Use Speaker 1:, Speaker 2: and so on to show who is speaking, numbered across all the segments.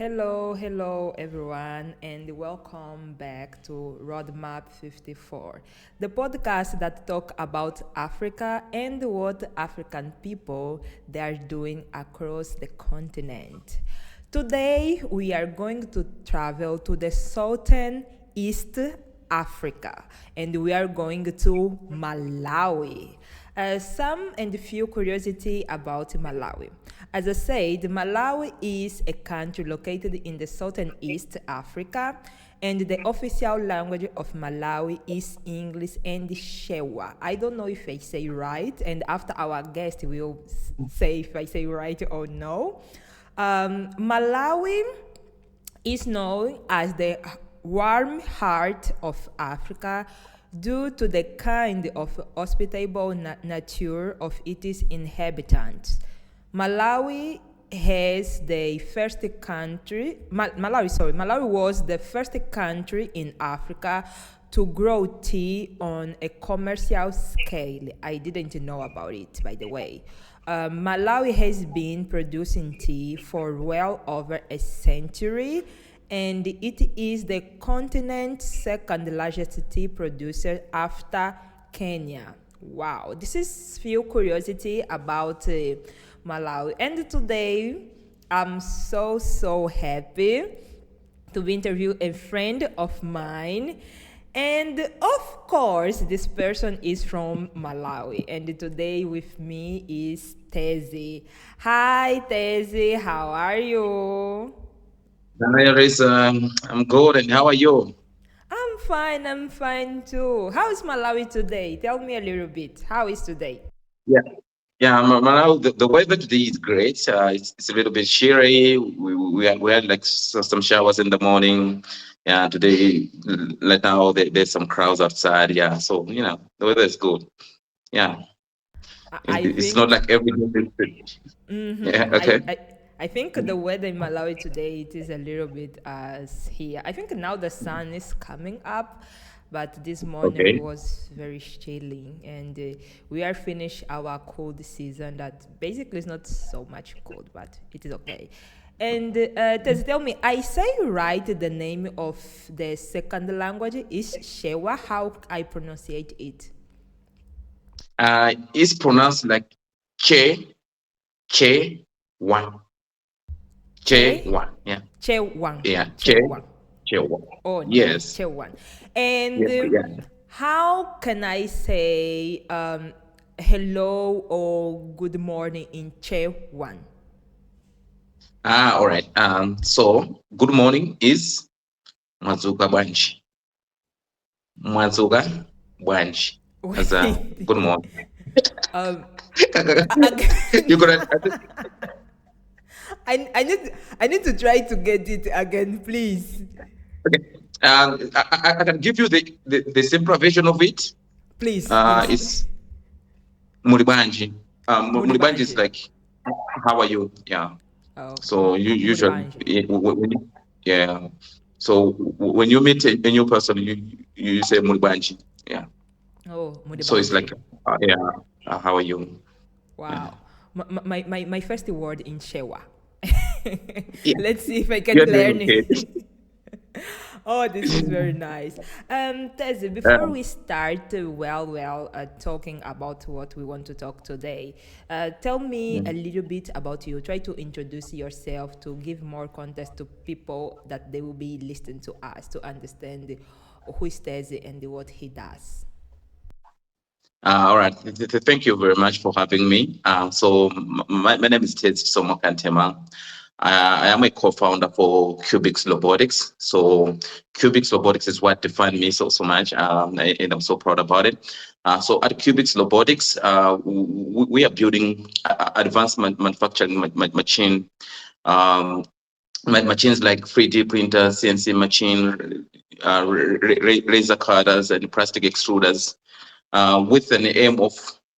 Speaker 1: Hello everyone, and welcome back to Roadmap 54, the podcast that talk about Africa and what African people they are doing across the continent. Today we are going to travel to the southern East Africa, and we are going to Malawi. Some and few curiosity about Malawi. As I said, Malawi is a country located in the southern East Africa, and the official language of Malawi is English and Shewa. I don't know if I say right, and after our guest will say if I say right or no. Malawi is known as the warm heart of Africa due to the kind of hospitable nature of its inhabitants. Malawi has the first country, Malawi was the first country in Africa to grow tea on a commercial scale. I didn't know about it, by the way. Malawi has been producing tea for well over a century, and it is the continent's second largest tea producer after Kenya. Wow, this is few curiosity about Malawi. And today, I'm so happy to interview a friend of mine. And of course, this person is from Malawi. And today with me is Thezhi. Hi, Thezhi, how are you?
Speaker 2: Hi, Arisa. I'm good. And how are you?
Speaker 1: I'm fine too. How is Malawi today? Tell me a little bit. How is today?
Speaker 2: Yeah, yeah. Now the weather today is great. It's a little bit cheery. We had like some showers in the morning. Yeah, today right now there's some crowds outside. Yeah, so the weather is good. Yeah,
Speaker 1: I
Speaker 2: it's not
Speaker 1: think
Speaker 2: like every day. Yeah.
Speaker 1: I,
Speaker 2: Okay.
Speaker 1: I I think the weather in Malawi today it is a little bit as here. I think now the sun is coming up, but this morning it
Speaker 2: Okay.
Speaker 1: was very chilling, and we are finished our cold season. That basically is not so much cold, but it is okay. And tell me, I say right the name of the second language is Shewa. How I pronounce it?
Speaker 2: It's pronounced like che one che
Speaker 1: Che
Speaker 2: one. Yeah,
Speaker 1: Chewang.
Speaker 2: yeah.
Speaker 1: Chewang.
Speaker 2: Che one.
Speaker 1: Oh, okay,
Speaker 2: Yes.
Speaker 1: Chewan. And
Speaker 2: Yeah. Yeah.
Speaker 1: how can I say hello or good morning in Chewan?
Speaker 2: All right. So good morning is Mazuka Banji. Mazuka Banji as a
Speaker 1: Wait.
Speaker 2: good morning.
Speaker 1: um,
Speaker 2: You could
Speaker 1: I need to try to get it again, please.
Speaker 2: okay. I can give you the simpler version of it.
Speaker 1: Please, please.
Speaker 2: It's Muribanji. Muribanji is
Speaker 1: Muribanji.
Speaker 2: like how are you? Yeah.
Speaker 1: Oh,
Speaker 2: So you usually
Speaker 1: Muribanji.
Speaker 2: yeah. So when you meet a new person, you say Muribanji. Yeah.
Speaker 1: Oh,
Speaker 2: So it's like
Speaker 1: Muribanji.
Speaker 2: yeah. How are you? Yeah.
Speaker 1: Wow. My first word in Shewa.
Speaker 2: Yeah.
Speaker 1: Let's see if I can
Speaker 2: You're doing
Speaker 1: learn
Speaker 2: okay.
Speaker 1: it. Oh, this is very nice. Tezzy, before
Speaker 2: Um,
Speaker 1: we start, talking about what we want to talk today, tell me a little bit about you. Try to introduce yourself to give more context to people that they will be listening to us to understand who is Tezzy and what he does.
Speaker 2: all right. Thank you very much for having me. So my name is Chisomo Kanthema. I am a co-founder for Qubix Robotics. So Qubix Robotics is what defined me so much, and I'm so proud about it. So at Qubix Robotics, we are building advanced manufacturing machine, um, machines like 3D printers, CNC machine, laser cutters, and plastic extruders with an aim of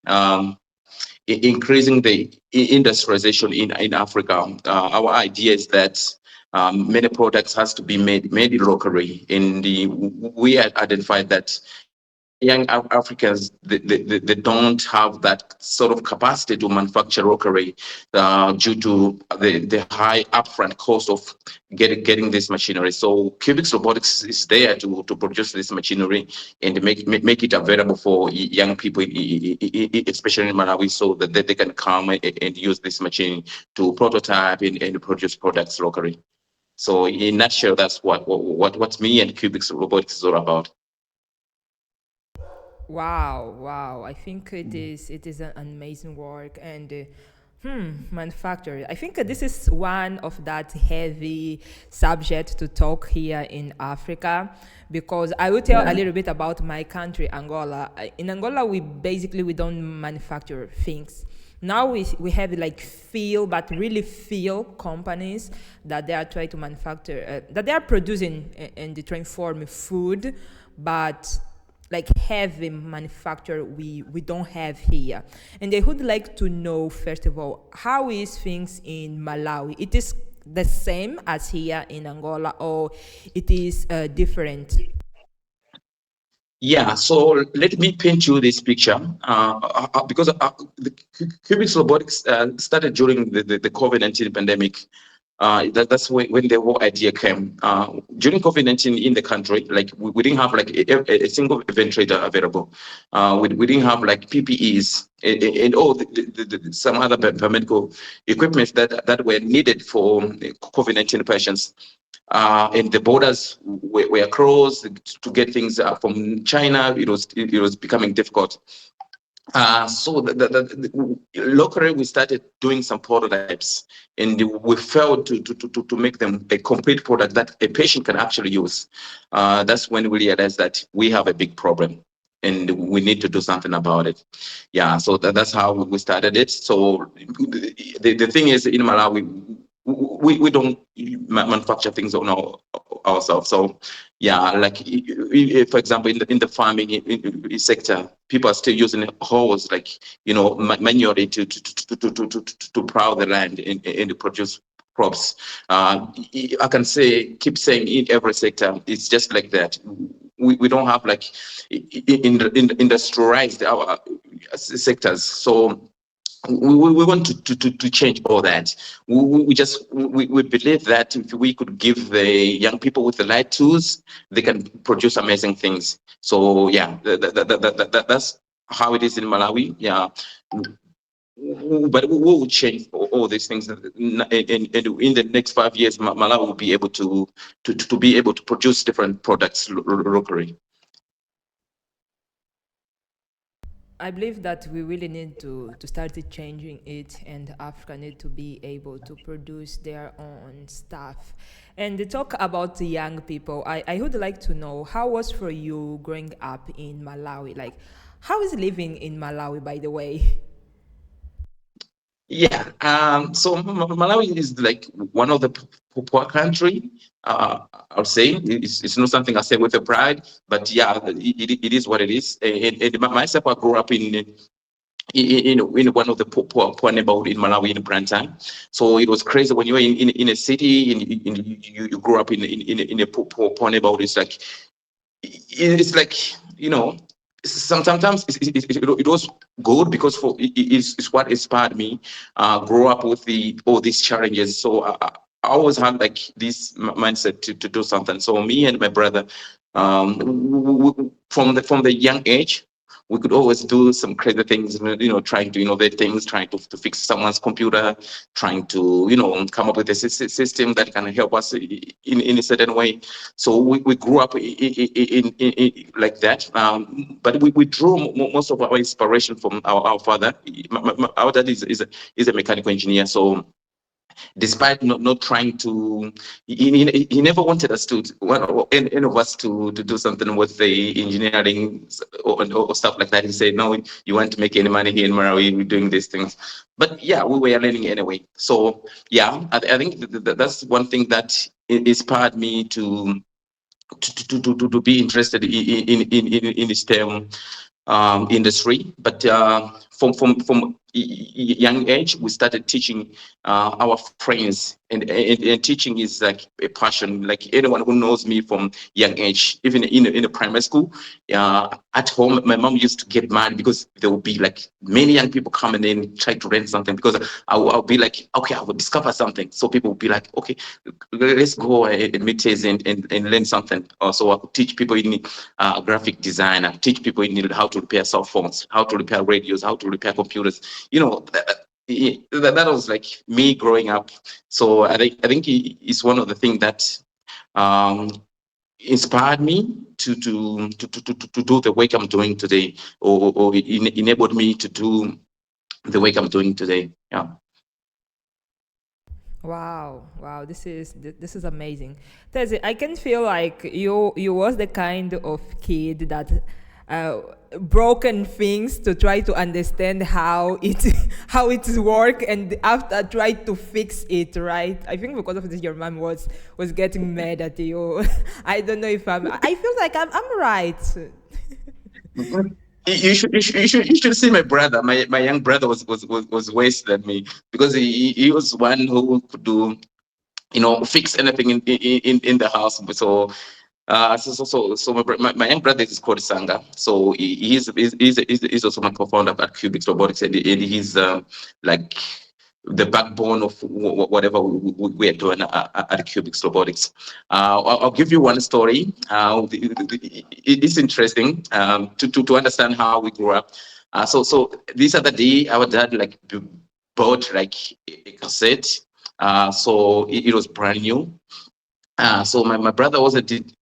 Speaker 2: um, increasing the industrialization in Africa. Our idea is that many products has to be made locally. We had identified that young Africans, they don't have that sort of capacity to manufacture rockery due to the high upfront cost of getting this machinery. So Qubix Robotics is there to produce this machinery and make it available for young people, especially in Malawi, so that they can come and use this machine to prototype and produce products locally. So in a nutshell, that's what me and Qubix Robotics is all about.
Speaker 1: Wow, wow. I think it is an amazing work and manufacturer. I think this is one of that heavy subject to talk here in Africa because I will tell a little bit about my country, Angola. In Angola, we don't manufacture things. Now we have like feel, but really feel companies that they are trying to manufacture, that they are producing and transform food, but like heavy manufacture we don't have here. And I would like to know, first of all, how is things in Malawi? It is the same as here in Angola, or it is different?
Speaker 2: Yeah, so let me paint you this picture because the Qubix Robotics started during the COVID-19 pandemic. That's when the whole idea came. During COVID-19 in the country, like we didn't have like a single ventilator available. We didn't have like PPEs and all some other biomedical equipment that were needed for COVID-19 patients. And the borders were closed to get things from China. It was becoming difficult. So locally, we started doing some prototypes, and we failed to make them a complete product that a patient can actually use. That's when we realized that we have a big problem, and we need to do something about it. Yeah, so that's how we started it. So the thing is, in Malawi, we don't manufacture things on ourselves. So yeah, like for example, in the farming sector, people are still using hoes, like manually to plow the land and to produce crops. I can keep saying in every sector, it's just like that. We don't have like industrialized our sectors. So we want to change all that. We believe that if we could give the young people with the right tools, they can produce amazing things. So yeah, that's how it is in Malawi. Yeah, but we will change all these things, and in the next 5 years, Malawi will be able to be able to produce different products locally.
Speaker 1: I believe that we really need to start changing it, and Africa need to be able to produce their own stuff. And to talk about the young people, I would like to know how was for you growing up in Malawi? Like, how is living in Malawi, by the way?
Speaker 2: Yeah, so Malawi is like one of the poor country. I'll say it's not something I say with a pride, but yeah, it is what it is. And myself, I grew up in one of the poor neighborhood in Malawi in prime time. So it was crazy when you were in a city and you grew up in a poor neighborhood. It's like sometimes it was good because it's what inspired me. Grow up with all these challenges. So I always had like this mindset to do something. So me and my brother, from the young age, we could always do some crazy things, trying to innovate things, trying to fix someone's computer, trying to, come up with a system that can help us in a certain way. So we grew up in like that. But we drew most of our inspiration from our father. Our dad is a mechanical engineer. So despite not trying to, he never wanted us to, any of us to do something with the engineering or stuff like that. He said, no, you want to make any money here in Malawi, we're doing these things. But yeah, we were learning anyway. So yeah, I think that's one thing that inspired me to be interested in the STEM industry. But from young age, we started teaching our friends, and teaching is like a passion. Like anyone who knows me from young age, even in a primary school, at home, my mom used to get mad because there would be like many young people coming in trying to rent something, because I'll be like, okay, I will discover something. So people will be like, okay, let's go and meet Thezhi and learn something. So I could teach people in graphic design, I teach people in how to repair cell phones, how to repair radios, how to repair computers. That was like me growing up. So I think it's one of the things that inspired me to do the work I'm doing today, or enabled me to do the work I'm doing today. Yeah.
Speaker 1: Wow, this is amazing. Thezhi, I can feel like you was the kind of kid that broken things to try to understand how it work, and after try to fix it, right? I think because of this your mom was getting mad at you. I don't know if I feel like I'm right.
Speaker 2: You should see my brother. My young brother was worse than me, because he was one who could do, fix anything in the house. So my young brother is called Sanga. So he's also my co-founder at Qubix Robotics, and he's like the backbone of whatever we are doing at Qubix Robotics. I'll give you one story. It's interesting to understand how we grew up. So this other day, our dad like bought like a cassette. So it was brand new. So my brother wasn't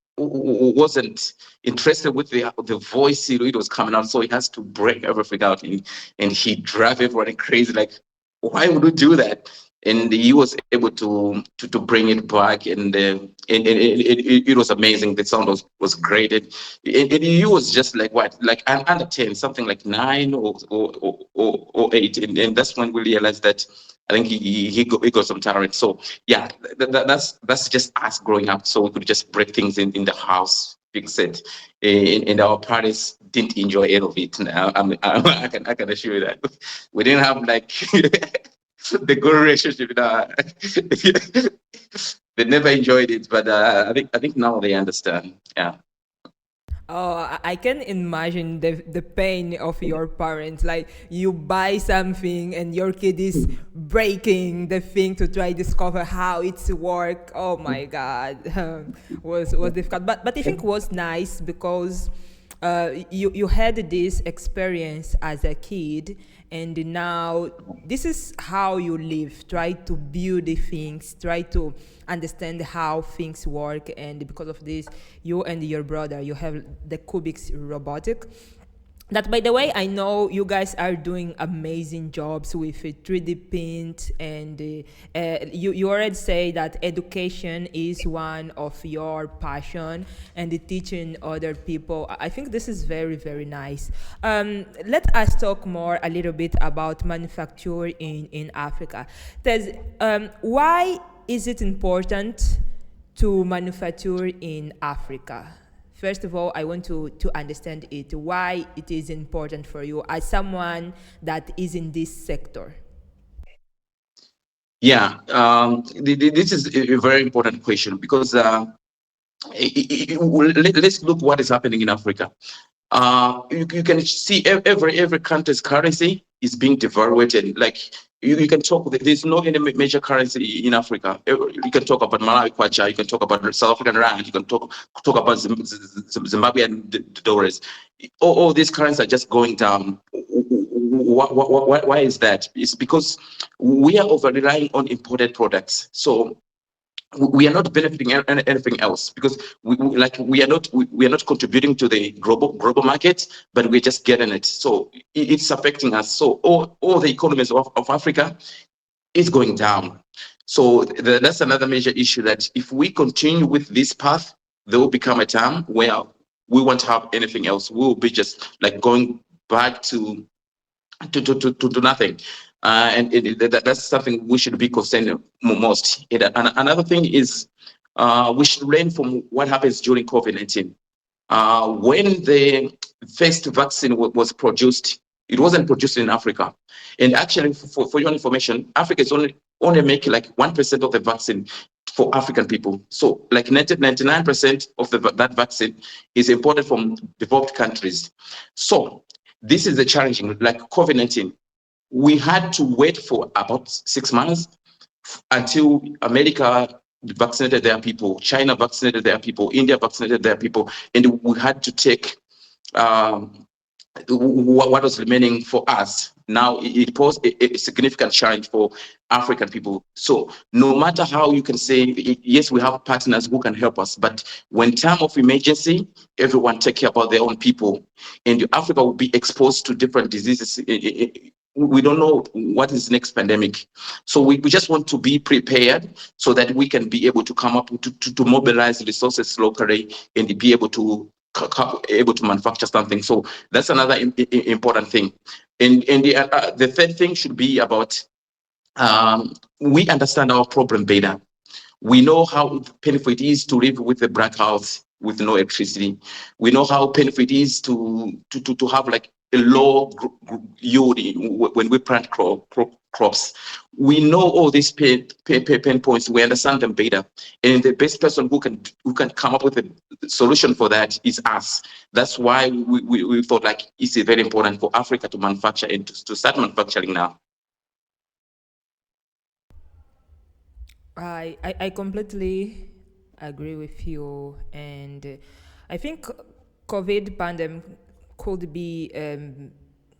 Speaker 2: interested with the voice it was coming out, so he has to break everything out, and he drive everyone crazy, like, why would you do that? And he was able to bring it back, and it was amazing. The sound was great, and he was just like what, like under 10, something like 9 or 8, and that's when we realized that I think he got some talent. So yeah, that's just us growing up. So we could just break things in the house, fix it, and our parents didn't enjoy any of it. Now I can assure you that we didn't have like the good relationship. They never enjoyed it, but I think now they understand. Yeah.
Speaker 1: Oh, I can imagine the pain of your parents. Like you buy something and your kid is breaking the thing to try to discover how it's work. Oh my God, was difficult. But I think it was nice because you had this experience as a kid, and now this is how you live. Try to build the things, try to understand how things work, and because of this, you and your brother, you have the Qubix Robotic. That, by the way, I know you guys are doing amazing jobs with 3D print, and you already say that education is one of your passion, and teaching other people. I think this is very, very nice. Let us talk more a little bit about manufacturing in Africa. Why is it important to manufacture in Africa? First of all, I want to understand it, why it is important for you as someone that is in this sector.
Speaker 2: Yeah, this is a very important question, because let's look what is happening in Africa. You can see every country's currency is being devaluated. Like you can talk, there's no any major currency in Africa. You can talk about Malawi kwacha, you can talk about South African rand, you can talk about Zimbabwean dollars. All these currencies are just going down. Why is that? It's because we are over relying on imported products. So we are not benefiting anything else, because we are not contributing to the global market, but we're just getting it. So it's affecting us. So all the economies of Africa is going down. So that's another major issue, that if we continue with this path, there will become a time where we won't have anything else. We will be just like going back to nothing. And that's something we should be concerned most. And another thing is we should learn from what happens during COVID-19. When the first vaccine was produced, It wasn't produced in Africa. And actually, for your information, Africa is only making like 1% of the vaccine for African people. So like 99% of that vaccine is imported from developed countries. So this is the challenging, like COVID-19. We had to wait for about 6 months until America vaccinated their people, China vaccinated their people, India vaccinated their people, and we had to take what was remaining for us. Now it posed a significant challenge for African people. So no matter how you can say, yes, we have partners who can help us, but when time of emergency, everyone take care about their own people, and Africa will be exposed to different diseases. We don't know what is next pandemic. So we just want to be prepared so that we can be able to come up to mobilize resources locally and be able to manufacture something. So that's another important thing. And the third thing should be about we understand our problem better. We know how painful it is to live with a black house with no electricity. We know how painful it is to have like a low yield when we plant crops. We know all these pain points. We understand them better, and the best person who can come up with a solution for that is us. That's why we thought like it's very important for Africa to manufacture and to start manufacturing now.
Speaker 1: I completely agree with you, and I think COVID pandemic could be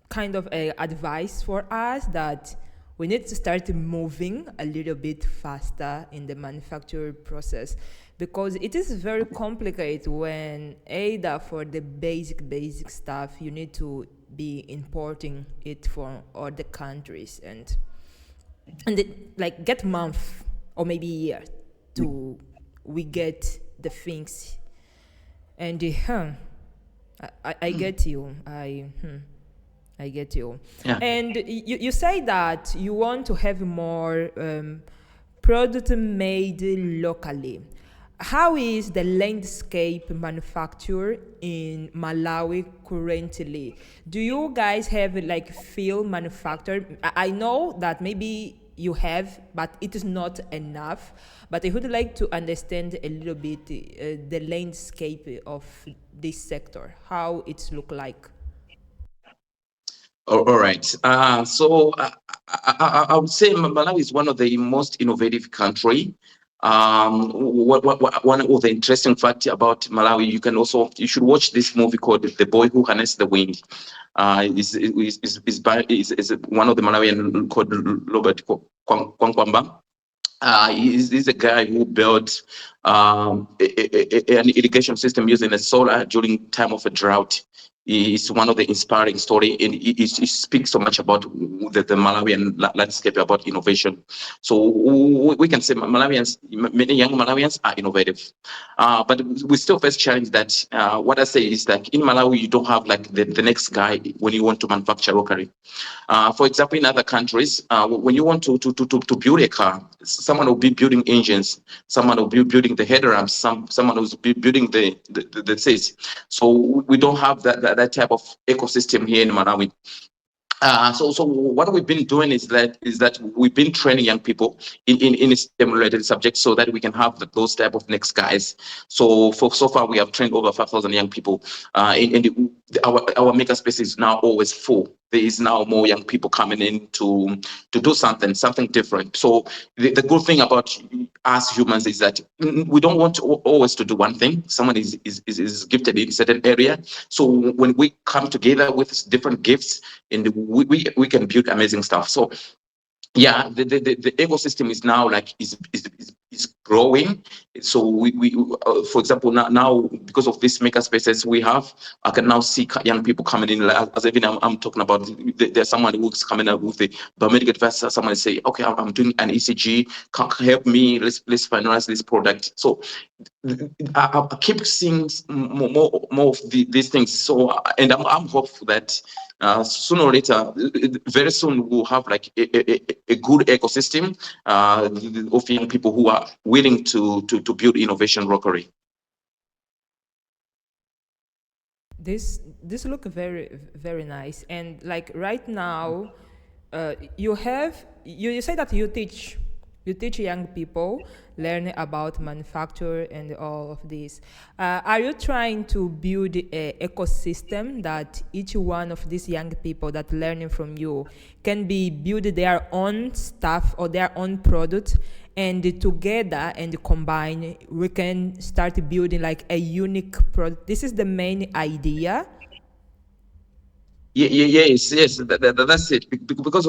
Speaker 1: kind of a advice for us that we need to start moving a little bit faster in the manufacturing process, because it is very complicated when either for the basic stuff you need to be importing it from other countries, and like get month or maybe year to we get the things. And I get you. I get you.
Speaker 2: Yeah.
Speaker 1: And you say that you want to have more product made locally. How is the landscape manufacture in Malawi currently? Do you guys have like field manufacture? I know that maybe you have, but it is not enough. But I would like to understand a little bit the landscape of this sector, how it look like.
Speaker 2: All right. So I would say Malawi is one of the most innovative country. One of the interesting fact about Malawi, you should watch this movie called The Boy Who Harnessed the Wind. Is one of the Malawian called Robert Kwankwamba. He's a guy who built an irrigation system using a solar during time of a drought. It's one of the inspiring story, and it speaks so much about the Malawian landscape, about innovation. So we can say many young Malawians are innovative, but we still face challenge that what I say is that in Malawi you don't have like the next guy when you want to manufacture locally. For example, in other countries, when you want to build a car, someone will be building engines, someone will be building the head ramps, someone will be building the seats. So we don't have that type of ecosystem here in Malawi. So what we've been doing is that we've been training young people in STEM-related subjects so that we can have those type of next guys. So far we have trained over 5,000 young people, and our makerspace is now always full. There is now more young people coming in to do something different. So the good thing about us humans is that we don't want always to do one thing. Someone is gifted in a certain area. So when we come together with different gifts, and we can build amazing stuff. So yeah, the ecosystem is now like is growing. So we for example now because of these maker spaces we have, I can now see young people coming in, like, as even I'm talking about, there's someone who's coming up with the biomedical advice. Someone say, okay, I'm doing an ECG, can help me, let's finalize this product. So I keep seeing more of these things. So and I'm hopeful that sooner or later, very soon we'll have like a good ecosystem of young people who are willing to build innovation locally.
Speaker 1: This look very nice. And like right now, you say that you teach young people learn about manufacture and all of this. Are you trying to build an ecosystem that each one of these young people that learning from you can be build their own stuff or their own product, and together and combine we can start building like a unique product? This is the main idea.
Speaker 2: Yes, that's it. Because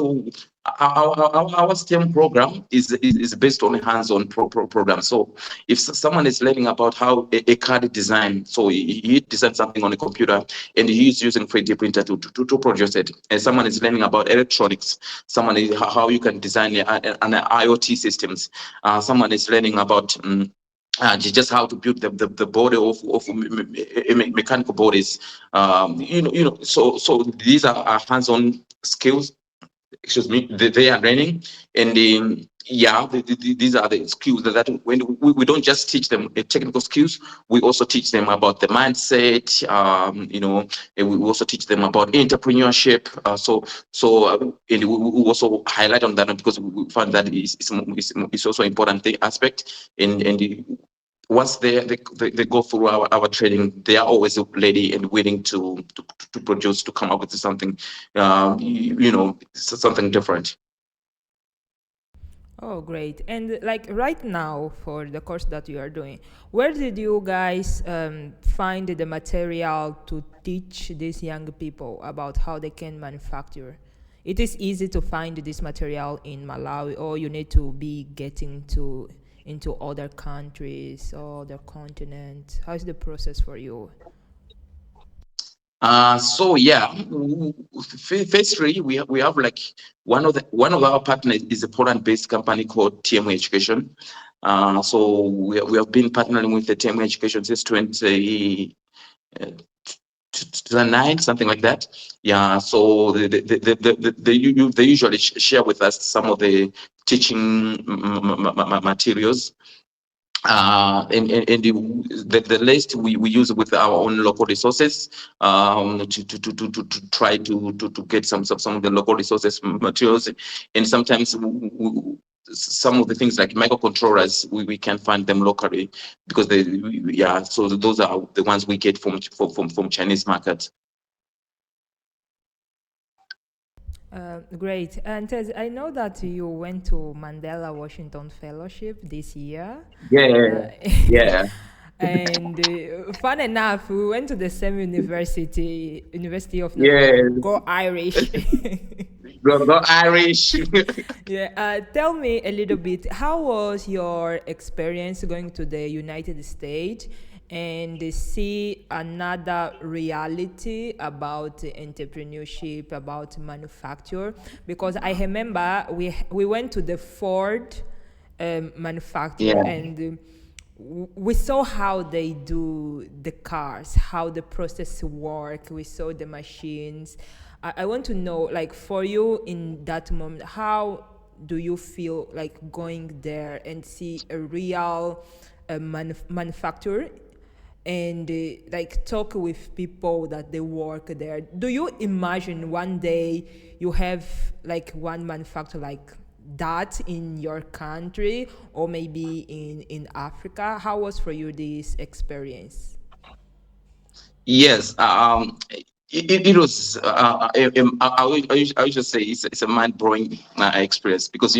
Speaker 2: our STEM program is based on a hands-on program. So if someone is learning about how a card design, so he designed something on a computer and he is using 3D printer to produce it. And someone is learning about electronics. Someone is how you can design an IoT systems. Someone is learning about just how to build the body of mechanical bodies. So these are hands-on skills. Excuse me, they are learning, and these are the skills that when we don't just teach them technical skills, we also teach them about the mindset. And we also teach them about entrepreneurship. And we also highlight on that because we find that it's also an important aspect. And once they go through our training, they are always ready and willing to produce, to come up with something, something different.
Speaker 1: Oh, great. And like right now, for the course that you are doing, where did you guys find the material to teach these young people about how they can manufacture? It is easy to find this material in Malawi, or you need to be getting into other countries or other continents. How is the process for you?
Speaker 2: Phase three, we have like one of our partners is a Poland-based company called TME Education. So we have been partnering with the TME Education since 2009, something like that. Yeah. So they usually share with us some of the teaching materials. And the list we use with our own local resources to try to get some of the local resources materials, and sometimes some of the things like microcontrollers we can find them locally because so those are the ones we get from Chinese markets.
Speaker 1: Great. And Tez, I know that you went to Mandela Washington Fellowship this year.
Speaker 2: Yeah.
Speaker 1: And fun enough, we went to the same University of Go Irish.
Speaker 2: Go Irish.
Speaker 1: Yeah. Tell me a little bit, how was your experience going to the United States and see another reality about entrepreneurship, about manufacture? Because I remember we went to the Ford manufacturer, and we saw how they do the cars, how the process work. We saw the machines. I want to know, like, for you in that moment, how do you feel like going there and see a real manufacturer and like talk with people that they work there? Do you imagine one day you have like one manufacturer like that in your country, or maybe in Africa? How was for you this experience?
Speaker 2: Yes, it was. I would just say it's a mind-blowing experience because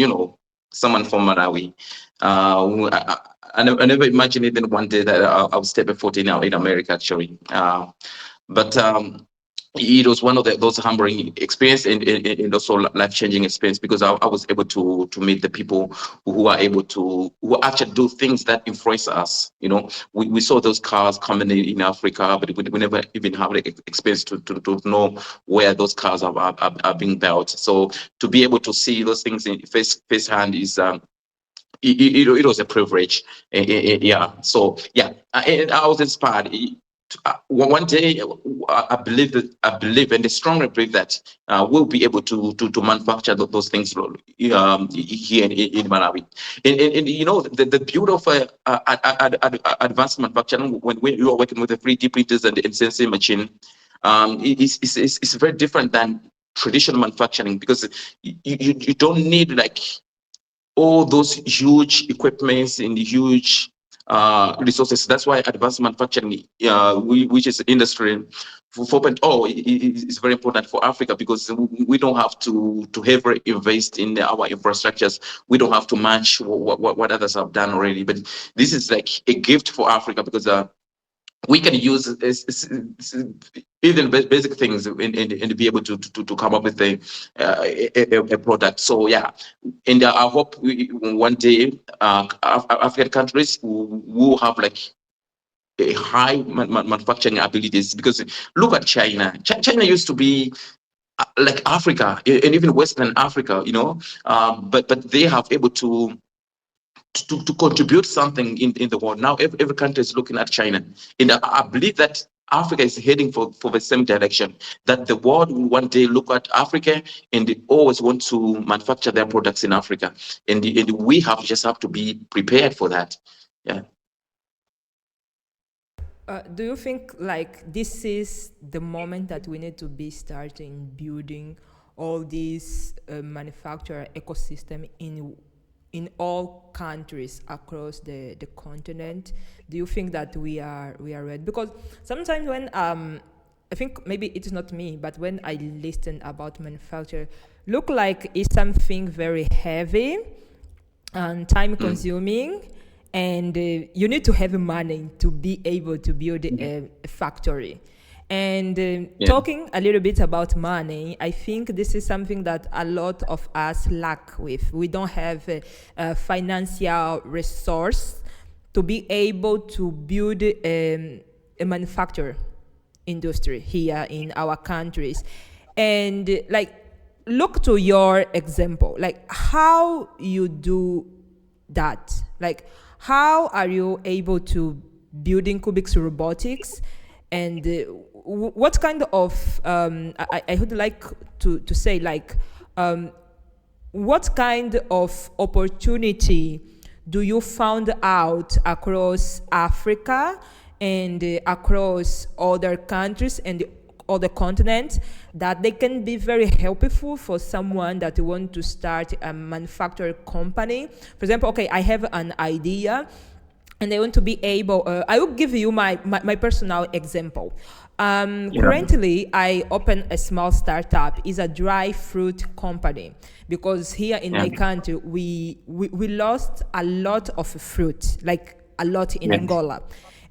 Speaker 2: someone from Malawi. I never imagined even one day that I'll step a foot in America actually. But it was one of those humbling experience and also life-changing experience because I was able to meet the people who actually do things that influence us. We saw those cars coming in Africa, but we never even have the experience to know where those cars are being built. So to be able to see those things in face hand is it was a privilege. Yeah. So yeah, and I was inspired. one day, I believe and I strongly believe that we'll be able to manufacture those things here in Malawi. And you know, the beauty of advanced manufacturing when you are working with the 3D printers and CNC machine is very different than traditional manufacturing, because you don't need like all those huge equipments and huge resources. That's why advanced manufacturing, which is industry 4.0, is very important for Africa, because we don't have to heavily invest in our infrastructures. We don't have to match what others have done already. But this is like a gift for Africa, because we can use even basic things and be able to come up with a product. So yeah, and I hope one day African countries will have like a high manufacturing abilities, because look at China. China used to be like Africa and even Western Africa, you know, but they have able to contribute something in the world. Now every country is looking at China, and I believe that Africa is heading for the same direction, that the world will one day look at Africa and they always want to manufacture their products in Africa, and we just have to be prepared for that. Yeah.
Speaker 1: Do you think like this is the moment that we need to be starting building all these manufacturer ecosystem in all countries across the continent? Do you think that we are ready? Because sometimes when I think maybe it is not me, but when I listen about manufacture, look like it's something very heavy and time consuming, and you need to have money to be able to build a factory. And talking a little bit about money, I think this is something that a lot of us lack with. We don't have a financial resource to be able to build a manufacturing industry here in our countries. And like, look to your example, like how you do that. Like, how are you able to building Qubix Robotics? And what kind of, I would like to say, like, what kind of opportunity do you found out across Africa and across other countries and other continents that they can be very helpful for someone that want to start a manufacturing company? For example, okay, I have an idea and I want to be able, I will give you my personal example. Currently, I opened a small startup. It's a dry fruit company, because here in my country, we lost a lot of fruit, like a lot in Angola.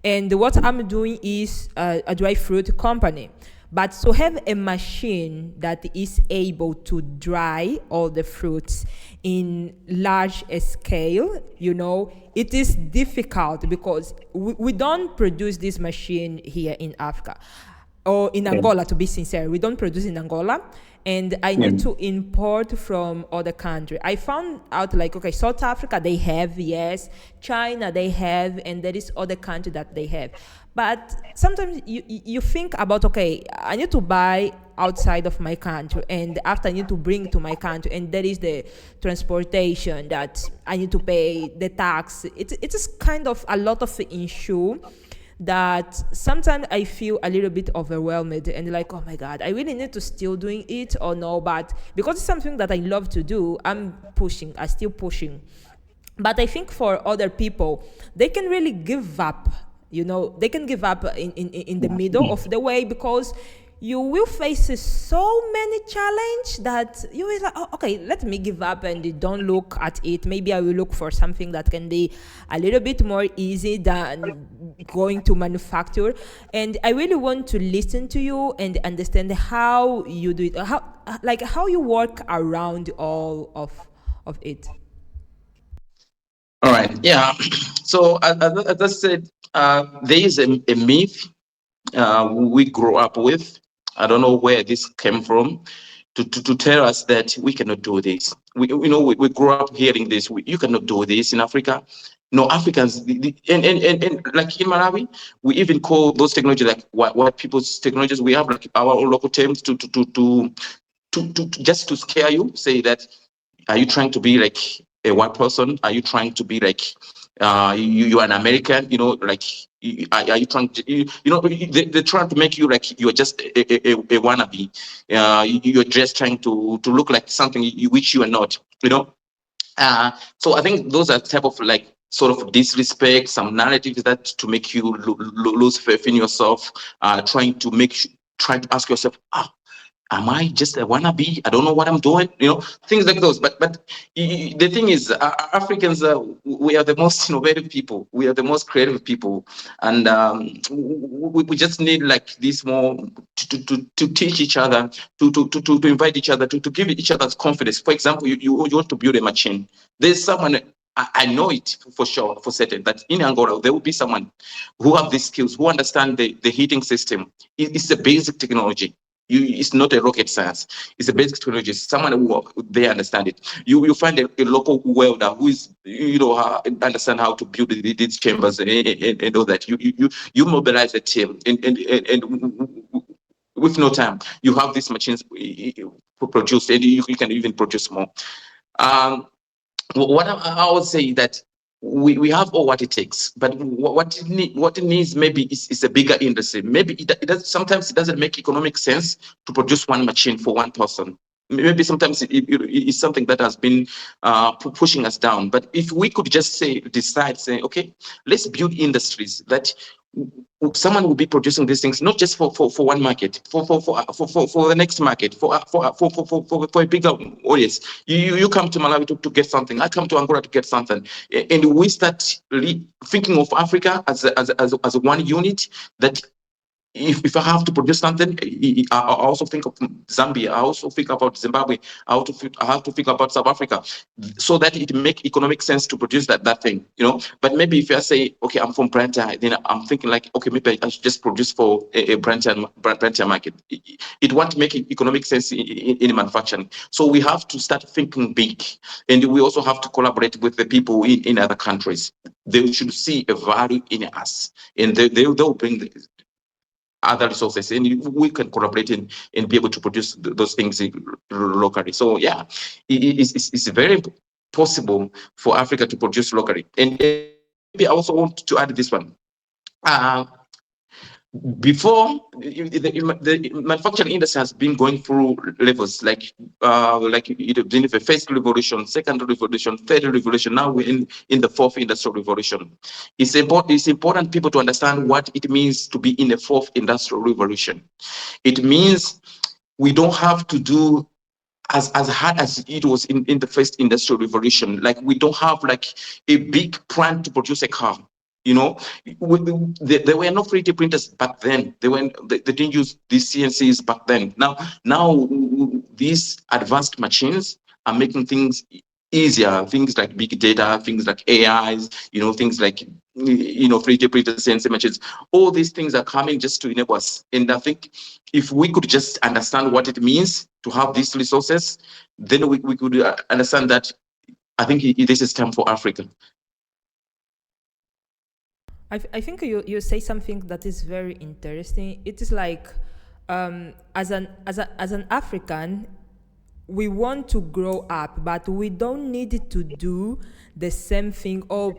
Speaker 1: And what I'm doing is a dry fruit company. But to have a machine that is able to dry all the fruits in large scale, you know, it is difficult, because we don't produce this machine here in Africa or in Angola, to be sincere. We don't produce in Angola, and I need to import from other countries. I found out, like, okay, South Africa, they have, yes. China, they have, and there is other country that they have. But sometimes you think about, okay, I need to buy outside of my country, and after I need to bring to my country, and there is the transportation that I need to pay, the tax. It is kind of a lot of issue that sometimes I feel a little bit overwhelmed and like, oh my God, I really need to still doing it or no? But because it's something that I love to do, I'm still pushing. But I think for other people, they can really give up. You know, they can give up in the middle of the way, because you will face so many challenges that you will like, oh, okay, let me give up and don't look at it. Maybe I will look for something that can be a little bit more easy than going to manufacture. And I really want to listen to you and understand how you do it, how you work around all of it.
Speaker 2: All right. Yeah. So as I said, there is a myth we grew up with. I don't know where this came from, to tell us that we cannot do this. We grew up hearing this. You cannot do this in Africa. Africans, and like in Malawi, we even call those technologies like white people's technologies. We have like our own local terms to just to scare you, say that, are you trying to be like a white person? Are you trying to be like you are an American? Like, are you trying to, they're trying to make you like you're just a wannabe. You're just trying to look like something which you are not. So I think those are type of like sort of disrespect, some narratives that to make you lose faith in yourself, trying to ask yourself, am I just a wannabe? I don't know what I'm doing, things like those. But the thing is, Africans, we are the most innovative people. We are the most creative people, and we just need like this more to teach each other, to invite each other, to give each other confidence. For example, you want to build a machine. There's someone. I know it for sure, for certain, that in Angola there will be someone who have these skills, who understand the heating system. It's a basic technology. It's not a rocket science. It's a basic technology. Someone who they understand it. You find a local welder who is understand how to build these chambers and all that. You mobilize a team and with no time you have these machines produced, and you can even produce more. What I would say that we have all what it takes, but what it needs maybe is a bigger industry. Maybe it does, sometimes it doesn't make economic sense to produce one machine for one person. Maybe sometimes it's something that has been pushing us down. But if we could just decide, okay, let's build industries that someone will be producing these things, not just for one market, for the next market, for a bigger audience. You come to Malawi to get something. I come to Angola to get something, and we start thinking of Africa as one unit. That if I have to produce something, I also think of Zambia. I also think about Zimbabwe. I have to think about South Africa, so that it make economic sense to produce that thing, But maybe if I say, okay, I'm from Branta, then I'm thinking like, okay, maybe I should just produce for a Branta market. It won't make economic sense in manufacturing. So we have to start thinking big, and we also have to collaborate with the people in other countries. They should see a value in us, and they'll bring other resources, and we can collaborate and be able to produce those things locally. So yeah, it's very possible for Africa to produce locally. And maybe I also want to add this one. Before, the manufacturing industry has been going through levels, like it been the first revolution, second revolution, third revolution. Now we're in the fourth industrial revolution. It's important people to understand what it means to be in the fourth industrial revolution. It means we don't have to do as hard as it was in the first industrial revolution. Like, we don't have like a big plant to produce a car. There were no 3D printers back then. They didn't use these CNCs back then. Now these advanced machines are making things easier. Things like big data, things like AIs, things like 3D printers, CNC machines. All these things are coming just to enable us. And I think if we could just understand what it means to have these resources, then we could understand that I think this is time for Africa.
Speaker 1: I think you say something that is very interesting. It is like, as an African, we want to grow up, but we don't need to do the same thing or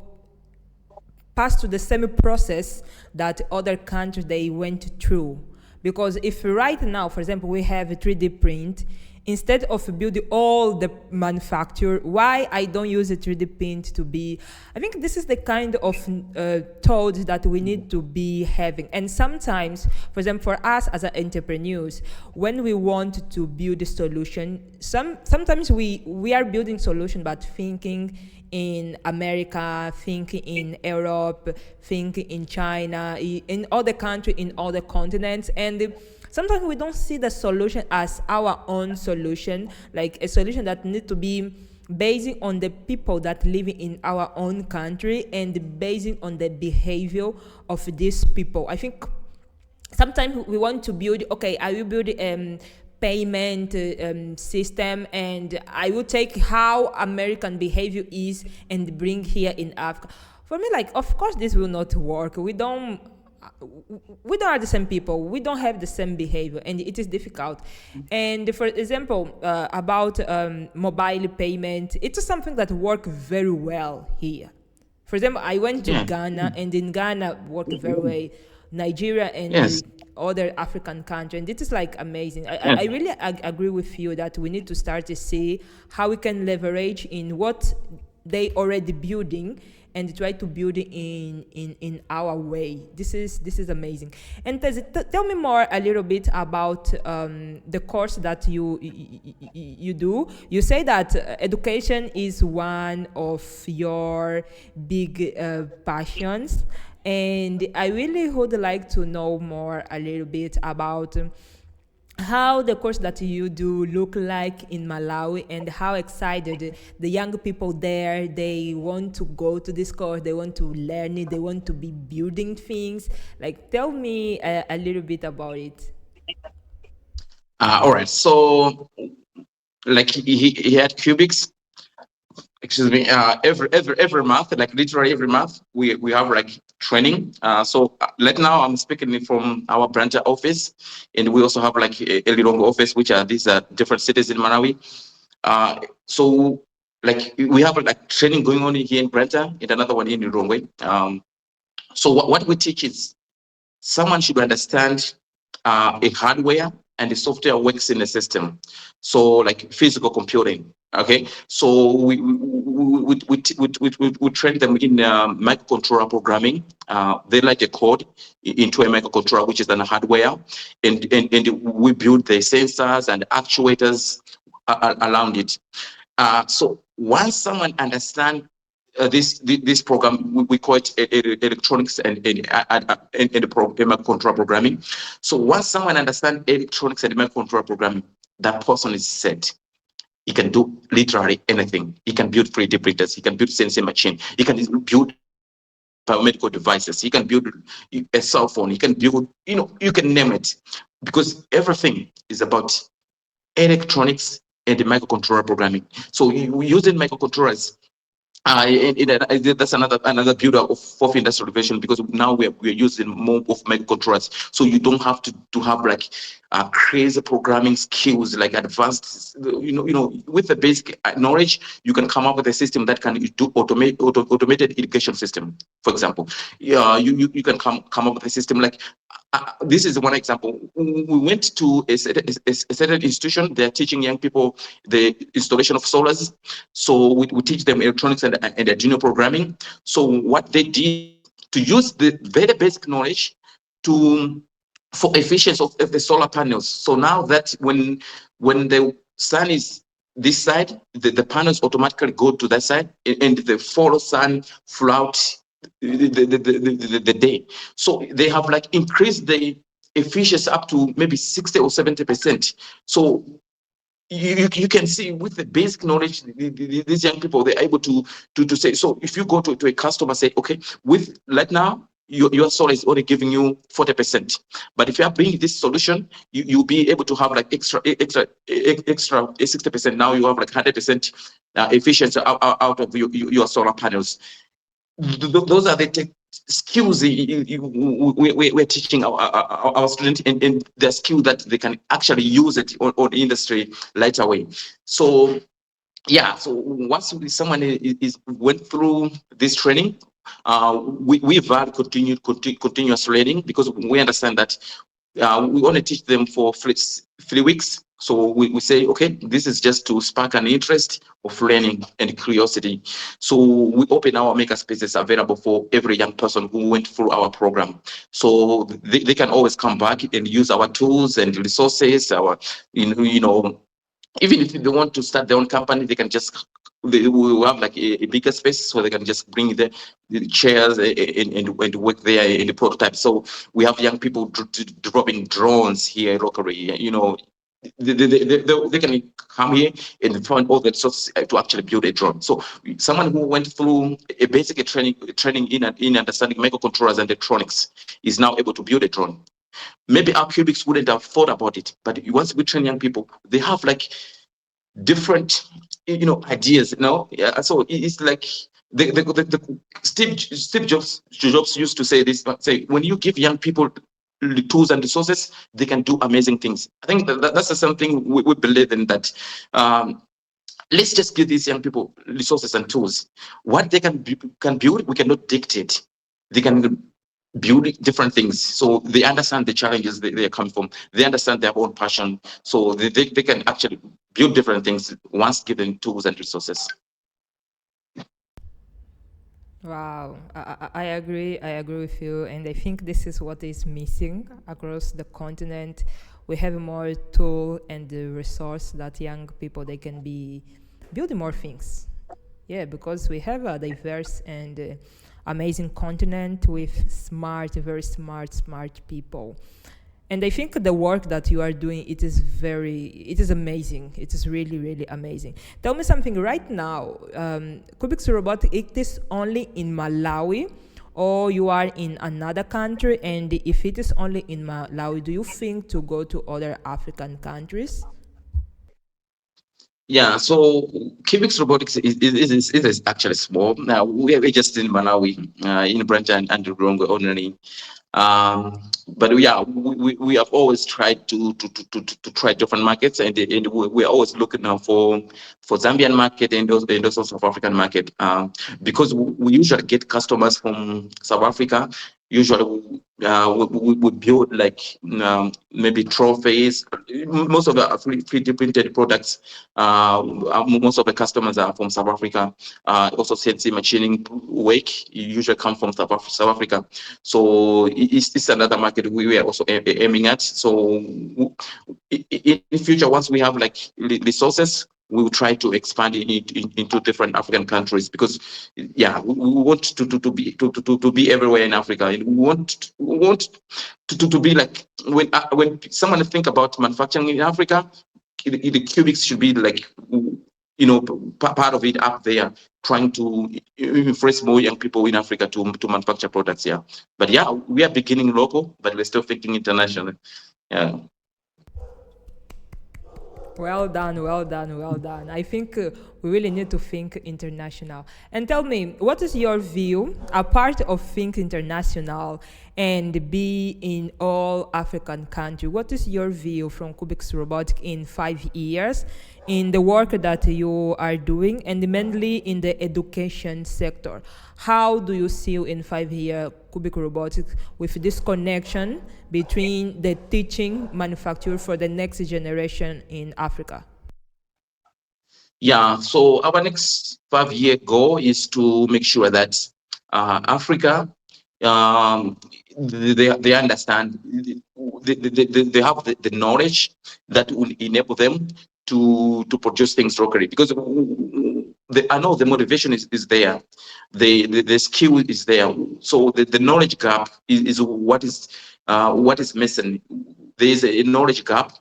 Speaker 1: pass through the same process that other countries they went through. Because if right now, for example, we have a 3D print, instead of building all the manufacture, why I don't use a 3D print to be, I think this is the kind of thought that we need to be having. And sometimes, for example, for us as entrepreneurs, when we want to build a solution, sometimes we are building solution, but thinking in America, thinking in Europe, thinking in China, in other countries, in other continents, and sometimes we don't see the solution as our own solution, like a solution that needs to be based on the people that live in our own country and based on the behavior of these people. I think sometimes we want to build, okay, I will build payment system, and I will take how American behavior is and bring here in Africa. For me, like, of course, this will not work. We don't are the same people. We don't have the same behavior, and it is difficult. And for example, about mobile payment, it is something that works very well here. For example, I went to Ghana, and in Ghana worked very well. Nigeria and other African countries, and it is like amazing. I really agree with you that we need to start to see how we can leverage in what they already building and try to build it in our way. This is amazing. And tell me more a little bit about the course that you do. You say that education is one of your big passions, and I really would like to know more a little bit about how the course that you do look like in Malawi, and how excited the young people there, they want to go to this course, they want to learn it, they want to be building things. Like, tell me a little bit about it.
Speaker 2: All right. So, like he had Qubix. Excuse me. Every month, like literally every month, we have like training. So right now I'm speaking from our branch office, and we also have like a little office, which are these different cities in Malawi. So like we have like training going on here in Brenta and another one in Lilongwe. So what we teach is someone should understand a hardware and the software works in the system. So like physical computing. Okay, so we train them in microcontroller programming. They like a code into a microcontroller, which is an hardware, and we build the sensors and actuators around it. So once someone understands this program, we call it electronics and microcontroller programming. So once someone understands electronics and microcontroller programming, that person is set. He can do literally anything. He can build 3D printers. He can build sensing machine. He can build biomedical devices. He can build a cell phone. He can build, you can name it, because everything is about electronics and the microcontroller programming. So using microcontrollers, that's another builder of fourth industrial revolution, because now we're using more of microcontrollers. So you don't have to have like crazy programming skills, like advanced, with the basic knowledge, you can come up with a system that can do automated irrigation system, for example. You can come up with a system like, this is one example. We went to a certain institution. They're teaching young people the installation of solars. So we teach them electronics and Arduino programming. So what they did, to use the very basic knowledge for efficiency of the solar panels. So now that when the sun is this side, the panels automatically go to that side, and the follow sun throughout the day. So they have like increased the efficiency up to maybe 60 or 70%. So you can see with the basic knowledge, these young people, they're able to say, so if you go to a customer, say, okay, with right now, your solar is only giving you 40%. But if you are bringing this solution, you'll be able to have like extra 60%. Now you have like 100% efficiency out of your solar panels. Those are the skills we're teaching our students, and the skill that they can actually use it on the industry right away. So yeah, so once someone went through this training, we value continuous learning, because we understand that we only teach them for 3 weeks. So we say, okay, this is just to spark an interest of learning and curiosity. So we open our maker spaces available for every young person who went through our program. So they can always come back and use our tools and resources. Even if they want to start their own company, they can just, we will have like a bigger space, so they can just bring the chairs and work there in the prototype. So we have young people dropping drones here locally. They can come here and find all the resources to actually build a drone. So someone who went through a basic training in understanding microcontrollers and electronics is now able to build a drone. Maybe our Qubix wouldn't have thought about it, but once we train young people, they have like different ideas. Yeah, so it's like Steve Jobs used to say this, say, when you give young people the tools and resources, they can do amazing things. I think that's something we believe in, that let's just give these young people resources and tools. What they can build, we cannot dictate. They can build different things. So they understand the challenges they are coming from. They understand their own passion. So they can actually build different things once given tools and resources.
Speaker 1: Wow, I agree. I agree with you, and I think this is what is missing across the continent. We have more tool and the resource that young people they can be building more things. Yeah, because we have a diverse and amazing continent with smart, very smart people. And I think the work that you are doing, it is amazing. It is really amazing. Tell me something right now. Qubix Robotics, it is only in Malawi, or you are in another country? And if it is only in Malawi, do you think to go to other African countries?
Speaker 2: Yeah, so Qubix Robotics is actually small. Now we're just in Malawi, in Branch and Rongo only. But yeah, we have always tried to try different markets, and we're always looking now for Zambian market and also South African market, because we usually get customers from South Africa. Usually we build like maybe trophies. Most of the 3D printed products, most of the customers are from South Africa. Also CNC machining work usually come from South Africa. So it's another market we are also aiming at. So in the future, once we have like resources, we will try to expand into different African countries, because yeah, we want to be everywhere in Africa. And we want to be like, when someone think about manufacturing in Africa, the Qubix should be like, part of it up there, trying to influence more young people in Africa to manufacture products. Yeah, but yeah, we are beginning local, but we're still thinking international. Yeah.
Speaker 1: Well done. I think we really need to think international. And tell me, what is your view, apart of think international and be in all African countries? What is your view from Qubix Robotics in 5 years in the work that you are doing, and mainly in the education sector? How do you see in 5 years Qubix Robotics with this connection between the teaching manufacturer for the next generation in Africa?
Speaker 2: Yeah, so our next 5-year goal is to make sure that Africa, they understand, they have the knowledge that will enable them to produce things locally, because I know the motivation is there, the skill is there. So the knowledge gap is what is missing. There is a knowledge gap.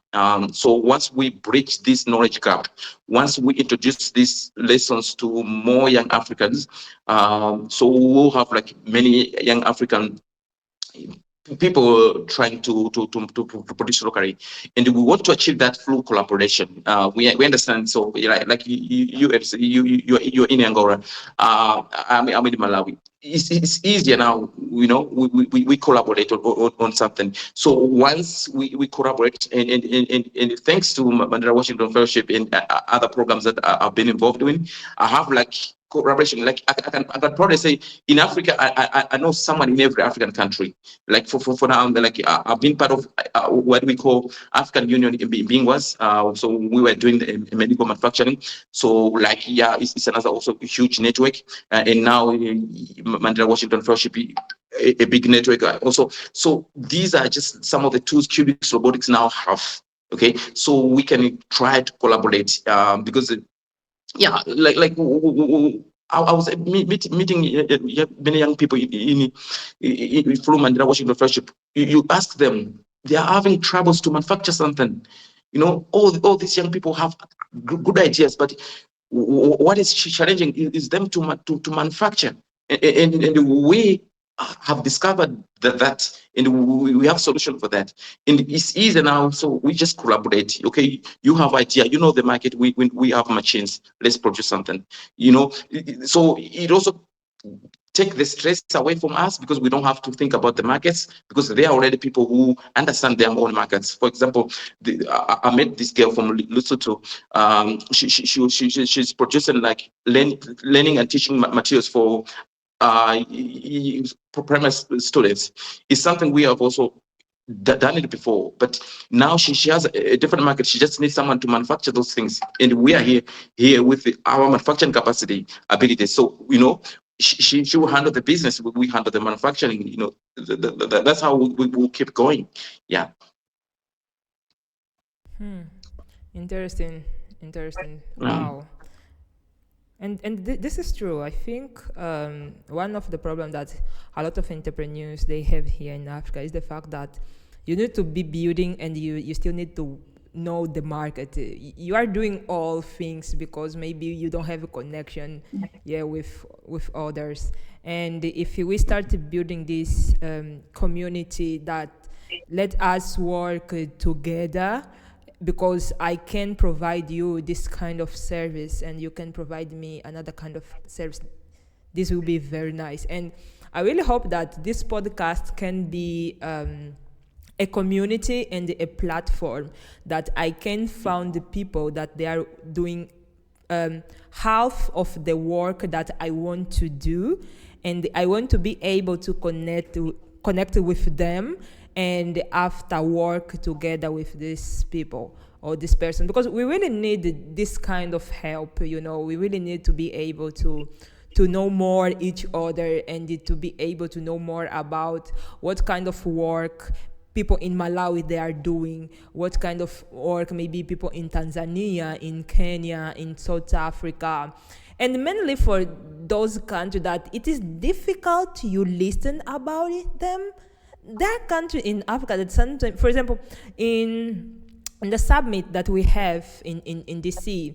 Speaker 2: So once we bridge this knowledge gap, once we introduce these lessons to more young Africans, so we'll have like many young African people trying to produce locally, and we want to achieve that through collaboration. We understand. So like you're in Angola, I'm in Malawi. It's easier now. We collaborate on something. So once we collaborate, and thanks to Mandela Washington Fellowship and other programs that I've been involved in, I have like collaboration. Like I can probably say in Africa, I know someone in every African country. Like for now, like I've been part of what we call African Union being was. So we were doing the medical manufacturing. So like yeah, it's another also huge network. And now Mandela Washington Fellowship, a big network also. So these are just some of the tools Qubix Robotics now have. Okay, so we can try to collaborate because yeah, like I was meeting many young people in through Mandela Washington Fellowship. You ask them, they are having troubles to manufacture something. All these young people have good ideas, but what is challenging is them to manufacture. And the way have discovered that and we have solution for that, and it's easy now, so we just collaborate. Okay, you have idea, you know the market, we have machines, let's produce something, so it also take the stress away from us, because we don't have to think about the markets, because there are already people who understand their own markets. For example, I met this girl from Lesotho. She's producing like learning and teaching materials for primary students. It's something we have also done it before, but now she has a different market. She just needs someone to manufacture those things, and we are here with our manufacturing capacity ability. So she will handle the business, we handle the manufacturing. That's how we will keep going. Yeah.
Speaker 1: Interesting. Wow. And this is true. I think one of the problems that a lot of entrepreneurs they have here in Africa is the fact that you need to be building, and you still need to know the market. You are doing all things because maybe you don't have a connection, with others. And if we start building this community that let us work together, because I can provide you this kind of service and you can provide me another kind of service, this will be very nice. And I really hope that this podcast can be a community and a platform that I can find the people that they are doing half of the work that I want to do, and I want to be able to connect with them and after work together with these people or this person, because we really need this kind of help. We really need to be able to know more each other, and to be able to know more about what kind of work people in Malawi they are doing, what kind of work maybe people in Tanzania, in Kenya, in South Africa. And mainly for those countries that it is difficult you listen about them. There are countries in Africa that sometimes, for example, in the summit that we have in DC,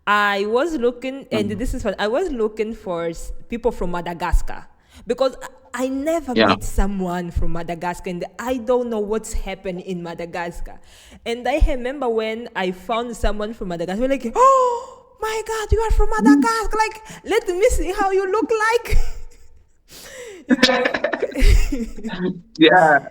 Speaker 1: I was looking, and this is fun, I was looking for people from Madagascar, because I never met someone from Madagascar, and I don't know what's happening in Madagascar. And I remember when I found someone from Madagascar, like, oh my God, you are from Madagascar, like, let me see how you look like.
Speaker 2: Yeah.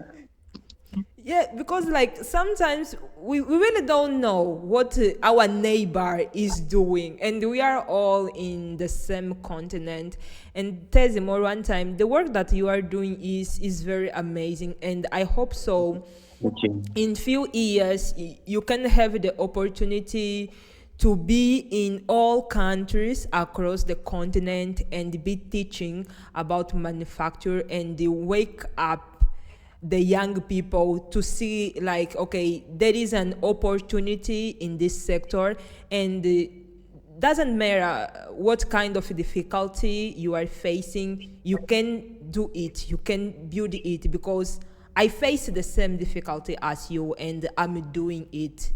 Speaker 1: Yeah, because like sometimes we really don't know what our neighbor is doing, and we are all in the same continent. And Thezhi, more one time, the work that you are doing is very amazing, and I hope so.
Speaker 2: Okay.
Speaker 1: In few years, you can have the opportunity to be in all countries across the continent and be teaching about manufacture, and wake up the young people to see, like, okay, there is an opportunity in this sector, and doesn't matter what kind of difficulty you are facing, you can do it, you can build it, because I face the same difficulty as you and I'm doing it.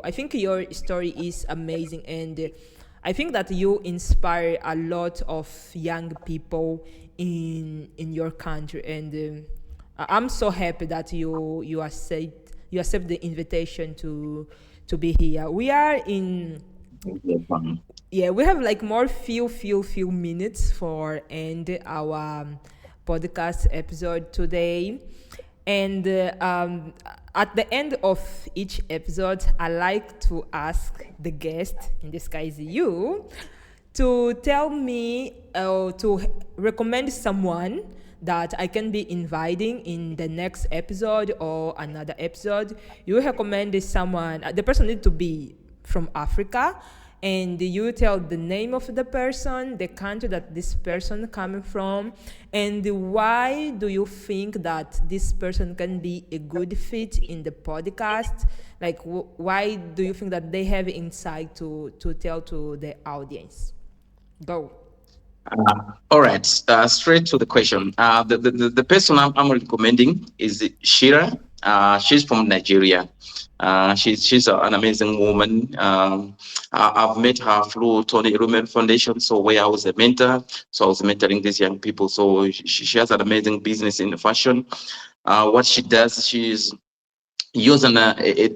Speaker 1: I think your story is amazing, and I think that you inspire a lot of young people in your country, and I'm so happy that you accept the invitation to be here. We are in we have like more few minutes for end our podcast episode today, and at the end of each episode, I like to ask the guest, in this case you, to tell me to recommend someone that I can be inviting in the next episode or another episode. You recommend someone, the person needs to be from Africa, and you tell the name of the person, the country that this person coming from, and why do you think that this person can be a good fit in the podcast? Like, why do you think that they have insight to tell to the audience? Go.
Speaker 2: All right, straight to the question. The person I'm recommending is Shira. She's from Nigeria. She's an amazing woman. I've met her through Tony Elumelu Foundation, so where I was a mentor, so I was mentoring these young people. So she has an amazing business in fashion. What she does, she's using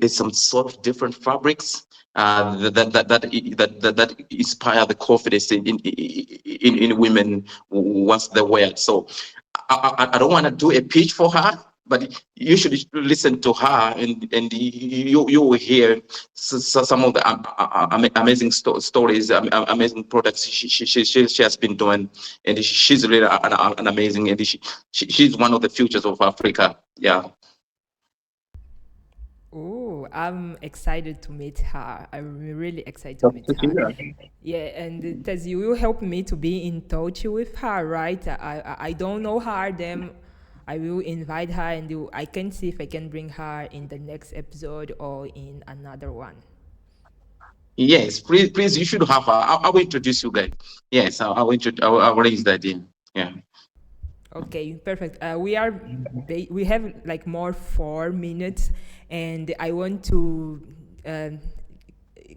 Speaker 2: some sort of different fabrics that inspire the confidence in women once they wear it. So I don't want to do a pitch for her, but you should listen to her, and you will hear some of the amazing stories, amazing products she has been doing, and she's really an amazing, and she's one of the futures of Africa. Yeah.
Speaker 1: Oh, I'm excited to meet her. I'm really excited to meet her. Yeah, and Thezhi, you will help me to be in touch with her, right? I don't know her, then I will invite her, and I can see if I can bring her in the next episode or in another one.
Speaker 2: Yes, please, you should have her. I will introduce you guys. Yes, I will I'll raise that in. Yeah.
Speaker 1: Okay, perfect. We have like more 4 minutes, and I want to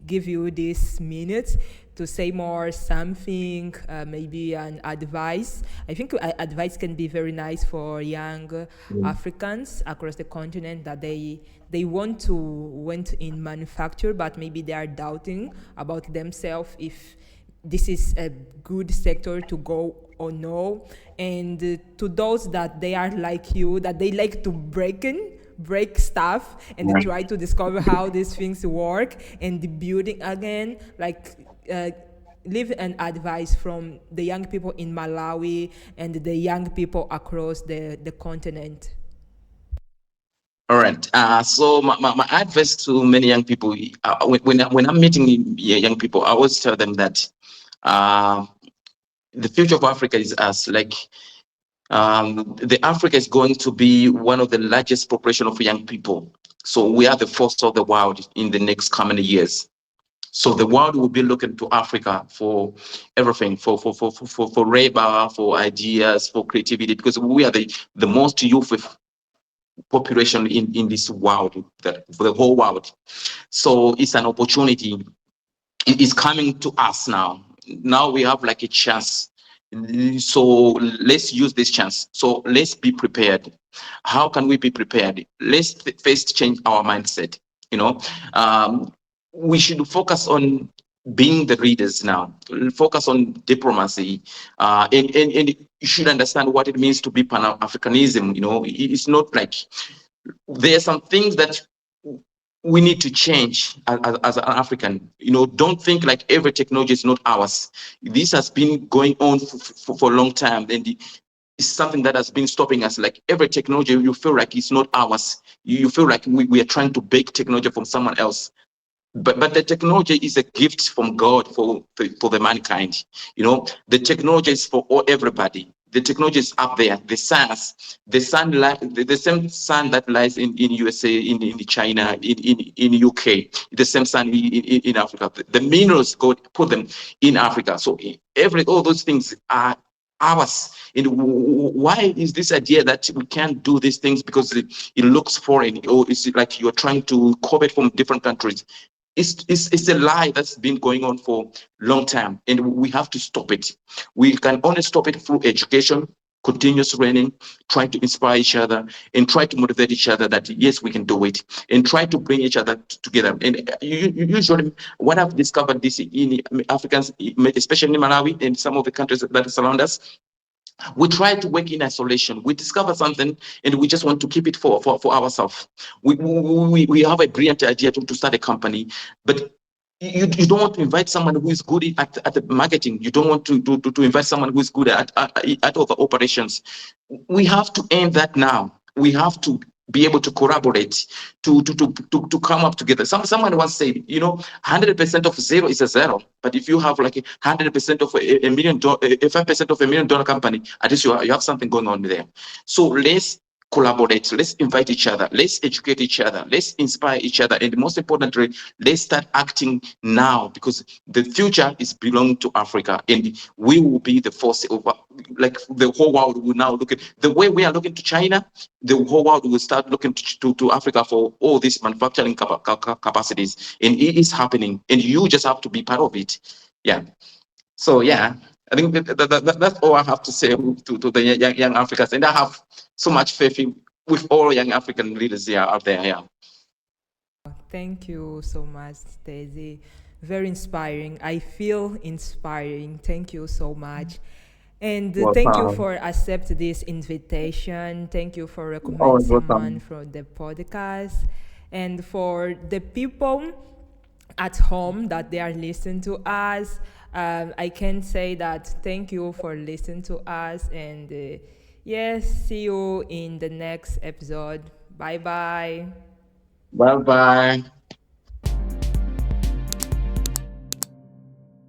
Speaker 1: give you these minutes to say more something, maybe an advice. I think advice can be very nice for young Africans across the continent that they want to went in manufacture, but maybe they are doubting about themselves if this is a good sector to go or no. And to those that they are like you, that they like to break stuff and try to discover how these things work and the building again, like leave an advice from the young people in Malawi and the young people across the continent.
Speaker 2: All right. So my advice to many young people, when I'm meeting young people, I always tell them that the future of Africa is us. Like the Africa is going to be one of the largest population of young people. So we are the first of the world in the next coming years. So the world will be looking to Africa for everything, for labor, for ideas, for creativity, because we are the most youth population in this world, for the whole world. So it's an opportunity. It is coming to us now. Now we have like a chance. So let's use this chance. So let's be prepared. How can we be prepared? Let's first change our mindset. You know, we should focus on being the leaders now. Focus on diplomacy, and you should understand what it means to be Pan-Africanism. You know, it's not like there are some things that we need to change as an African. You know, don't think like every technology is not ours. This has been going on for a long time, and it's something that has been stopping us. Like every technology, you feel like it's not ours. You feel like we are trying to bake technology from someone else. But the technology is a gift from God for the mankind. You know, the technology is for everybody. The technology is up there. The science, the same sun that lies in USA, in China, in UK, the same sun in Africa. The minerals God put them in Africa. So all those things are ours. And why is this idea that we can't do these things because it looks foreign, or is it like you're trying to copy it from different countries? It's a lie that's been going on for a long time, and we have to stop it. We can only stop it through education, continuous learning, try to inspire each other, and try to motivate each other that yes, we can do it, and try to bring each other together. And usually, what I've discovered this in Africans, especially in Malawi and some of the countries that surround us, we try to work in isolation. We discover something and we just want to keep it for ourselves. We have a brilliant idea to start a company, but you don't want to invite someone who is good at the marketing. You don't want to invite someone who is good at other operations. We have to end that now. We have to be able to collaborate, to come up together. Someone once said, you know, 100% of zero is a zero. But if you have like 100% of a $1 million, 5% of $1 million company, at least you have something going on there. So let's collaborate, let's invite each other, let's educate each other, let's inspire each other, and most importantly, let's start acting now, because the future is belonging to Africa, and we will be the force over, like the whole world will now look at the way we are looking to China. The whole world will start looking to Africa for all these manufacturing capacities, and it is happening, and you just have to be part of it. Yeah. So yeah, I think that's all I have to say to the young Africans, and I have so much faith with all young African leaders here out there. Yeah.
Speaker 1: Thank you so much, Thezhi. Very inspiring. I feel inspiring. Thank you so much. And thank you for accepting this invitation. Thank you for recommending someone from the podcast. And for the people at home that they are listening to us, I can say that thank you for listening to us. And yes, see you in the next episode. Bye bye.
Speaker 2: Bye bye.